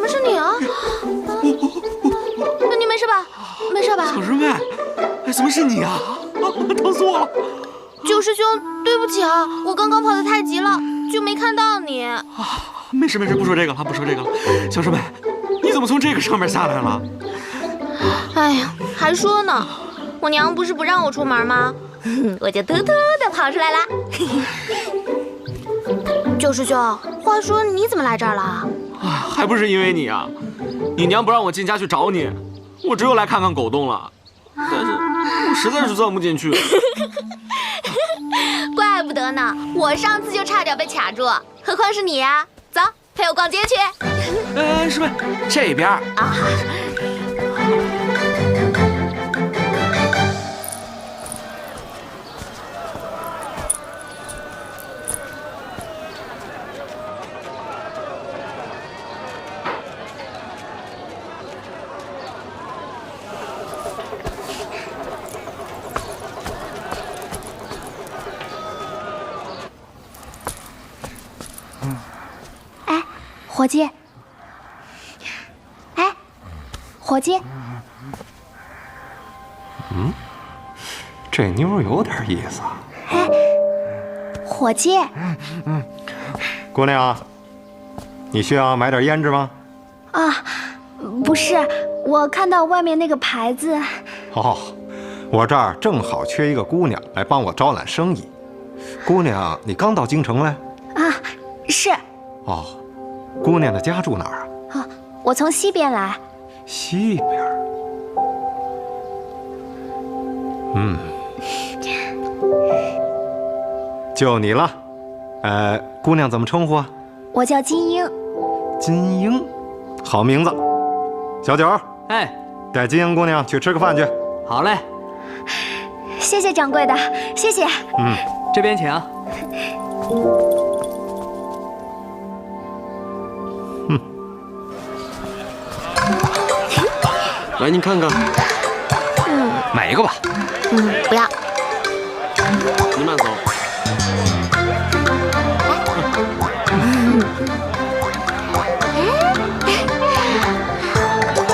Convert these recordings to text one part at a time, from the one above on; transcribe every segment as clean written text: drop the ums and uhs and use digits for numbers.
怎么是你啊？你没事吧？没事吧？小师妹，哎，怎么是你啊？疼死我了！九师兄，对不起啊，我刚刚跑得太急了，就没看到你。没事没事，不说这个了，不说这个了。小师妹，你怎么从这个上面下来了？哎呀，还说呢，我娘不是不让我出门吗？我就偷偷的跑出来啦。九师兄，话说你怎么来这儿了？还不是因为你啊！你娘不让我进家去找你，我只有来看看狗洞了。但是我实在是钻不进去。怪不得呢，我上次就差点被卡住，何况是你呀！走，陪我逛街去。哎，师妹，这边啊。伙计，哎，伙计，这妞儿有点意思啊。哎，伙计，姑娘，你需要买点胭脂吗？啊，不是，我看到外面那个牌子。哦，我这儿正好缺一个姑娘来帮我招揽生意。姑娘，你刚到京城来？啊，是。哦。姑娘的家住哪儿啊？我从西边来。西边。就你了。姑娘怎么称呼啊？我叫金英。金英，好名字。小九，哎，带金英姑娘去吃个饭去。好嘞。谢谢掌柜的，谢谢。这边请。来，您看看。买一个吧。不要。您慢走。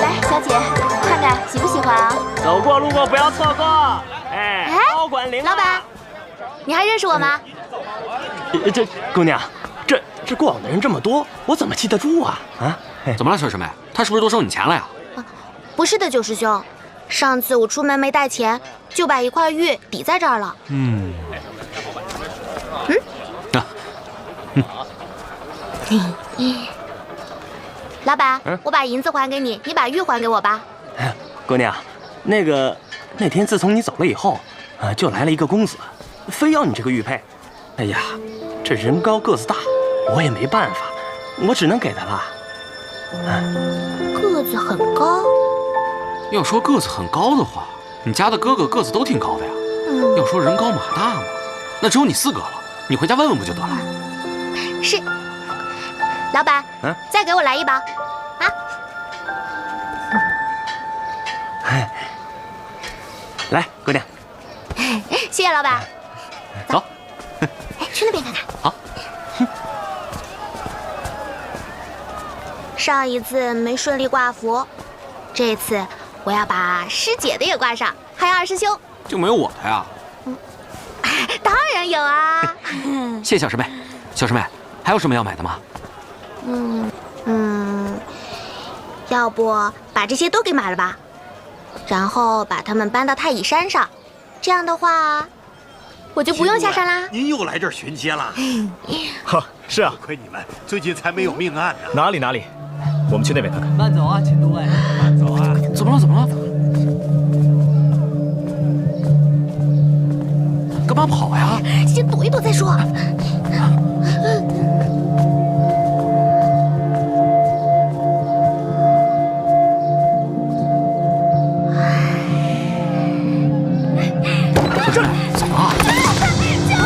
来，小姐，看看喜不喜欢啊？走过路过不要错过。哎，高管林。老板，你还认识我吗？这姑娘，这过往的人这么多，我怎么记得住啊？啊？怎么了，小师妹？他是不是多收你钱了呀？不是的，九师兄，上次我出门没带钱，就把一块玉抵在这儿了。老板，我把银子还给你，你把玉还给我吧。姑娘，那天自从你走了以后，就来了一个公子，非要你这个玉佩。哎呀，这人高个子大，我也没办法，我只能给他了。个子很高。要说个子很高的话，你家的哥哥个子都挺高的呀。要说人高马大嘛，那只有你4个了。你回家问问不就得了？是。老板，再给我来一包。啊。来，姑娘。谢谢老板。走。去那边看看。好。上一次没顺利挂符，这次我要把师姐的也挂上，还有二师兄。就没有我的呀？当然有啊。谢谢小师妹。小师妹，还有什么要买的吗？要不把这些都给买了吧，然后把它们搬到太乙山上，这样的话，我就不用下山啦。您又来这儿巡街了？是啊，亏你们最近才没有命案呢。哪里，我们去那边看看。慢走啊，请诸位。慢走啊。怎么了？干嘛跑呀？先躲一躲再说。怎么了？救命啊！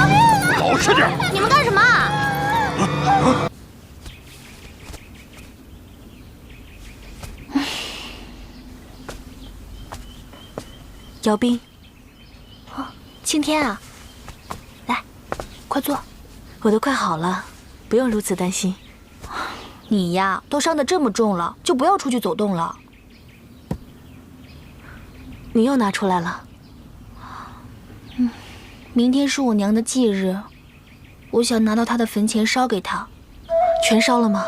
老实点！你们干什么？姚斌，青天啊，来，快坐。我都快好了，不用如此担心。你呀，都伤得这么重了，就不要出去走动了。你又拿出来了。明天是我娘的忌日，我想拿到她的坟前烧给她。全烧了吗？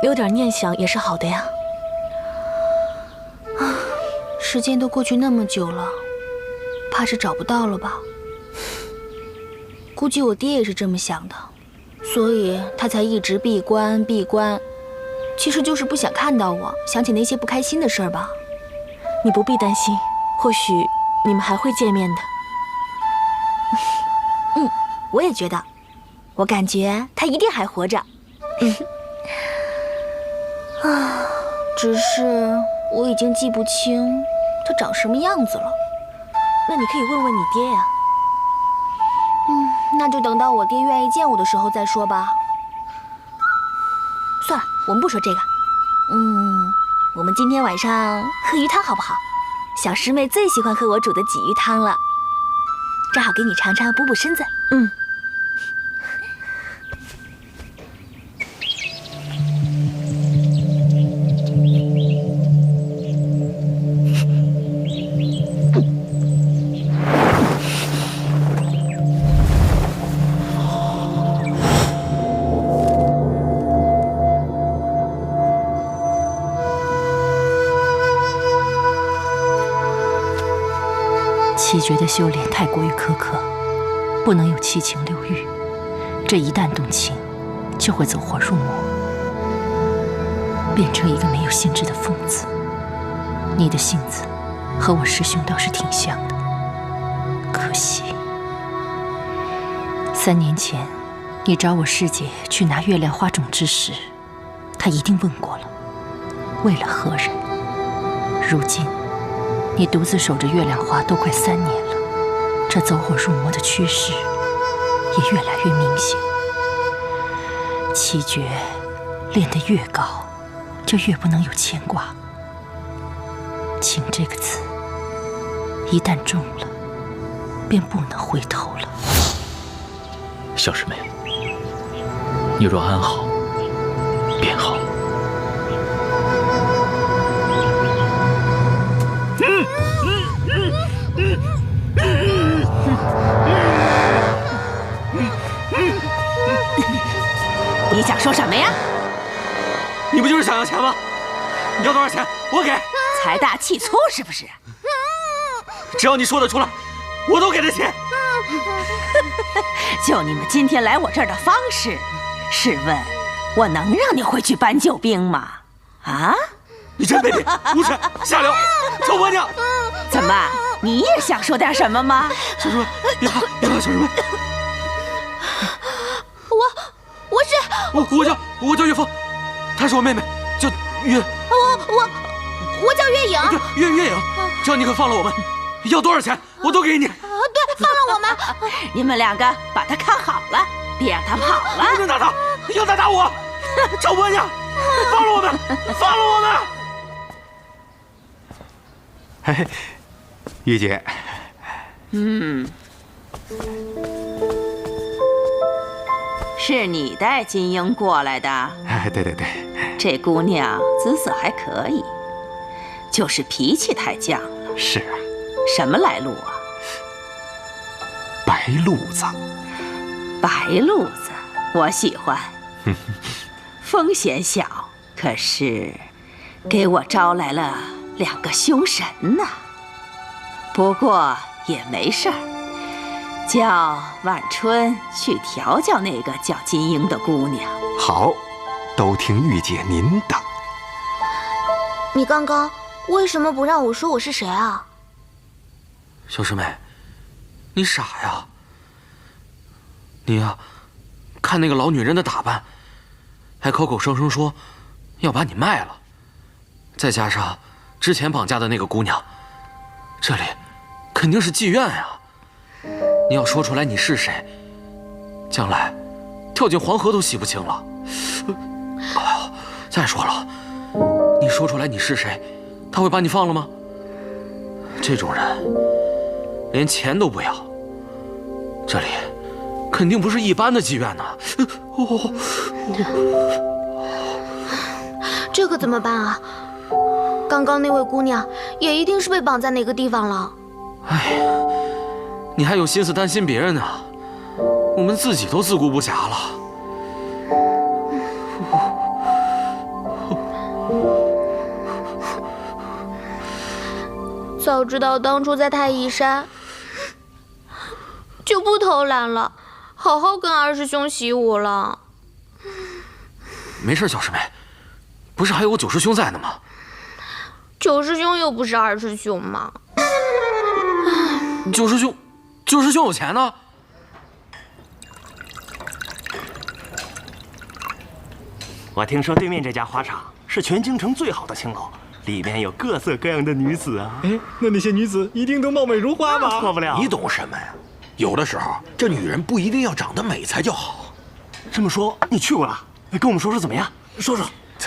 留点念想也是好的呀。时间都过去那么久了，怕是找不到了吧？估计我爹也是这么想的，所以他才一直闭关闭关，其实就是不想看到我，想起那些不开心的事儿吧。你不必担心，或许你们还会见面的。我也觉得，我感觉他一定还活着。只是我已经记不清他长什么样子了。那你可以问问你爹呀。那就等到我爹愿意见我的时候再说吧。算了，我们不说这个。我们今天晚上喝鱼汤好不好？小师妹最喜欢喝我煮的鲫鱼汤了，正好给你尝尝，补补身子。七绝的修炼太过于苛刻，不能有七情六欲。这一旦动情，就会走火入魔，变成一个没有心智的疯子。你的性子和我师兄倒是挺像的，可惜3年前你找我师姐去拿月亮花种之时，她一定问过了，为了何人？如今你独自守着月亮花都快3年了，这走火入魔的趋势也越来越明显。七绝练得越高，就越不能有牵挂。情这个字，一旦中了，便不能回头了。小师妹，你若安好，便好。你想说什么呀？你不就是想要钱吗？你要多少钱，我给。财大气粗是不是？只要你说得出来，我都给得起。就你们今天来我这儿的方式，试问我能让你回去搬救兵吗？啊！你真卑鄙，无耻，下流，臭婆娘！怎么，你也想说点什么吗？小师妹，别怕，别怕，小师妹。我叫岳峰，她是我妹妹，叫岳。我叫月影。对，月影，只要你肯放了我们，要多少钱我都给你。对，放了我们。你们2个把他看好了，别让他跑了。不能打他，要打我！臭婆娘，放了我们，放了我们！嘿嘿，玉姐。是你带金英过来的？哎，对对对。这姑娘姿色还可以，就是脾气太犟了。是啊。什么来路啊？白路子。白路子，我喜欢。风险小，可是给我招来了2个凶神呐。不过也没事儿。叫晚春去调教那个叫金英的姑娘。好，都听玉姐您的。你刚刚为什么不让我说我是谁啊？小师妹，你傻呀？你呀，看那个老女人的打扮，还口口声声说要把你卖了，再加上之前绑架的那个姑娘，这里肯定是妓院呀。你要说出来你是谁，将来跳进黄河都洗不清了。再说了，你说出来你是谁，他会把你放了吗？这种人连钱都不要，这里肯定不是一般的妓院呐。这可怎么办啊？刚刚那位姑娘也一定是被绑在哪个地方了。哎呀，你还有心思担心别人呢？我们自己都自顾不暇了。早知道当初在太乙山，就不偷懒了，好好跟二师兄习武了。没事，小师妹，不是还有我九师兄在呢吗？九师兄又不是二师兄嘛。九师兄有钱呢。我听说对面这家花场是全京城最好的青楼，里面有各色各样的女子啊。哎，那些女子一定都貌美如花吧？错不了。你懂什么呀？有的时候，这女人不一定要长得美才叫好。这么说，你去过了？跟我们说说怎么样？说说。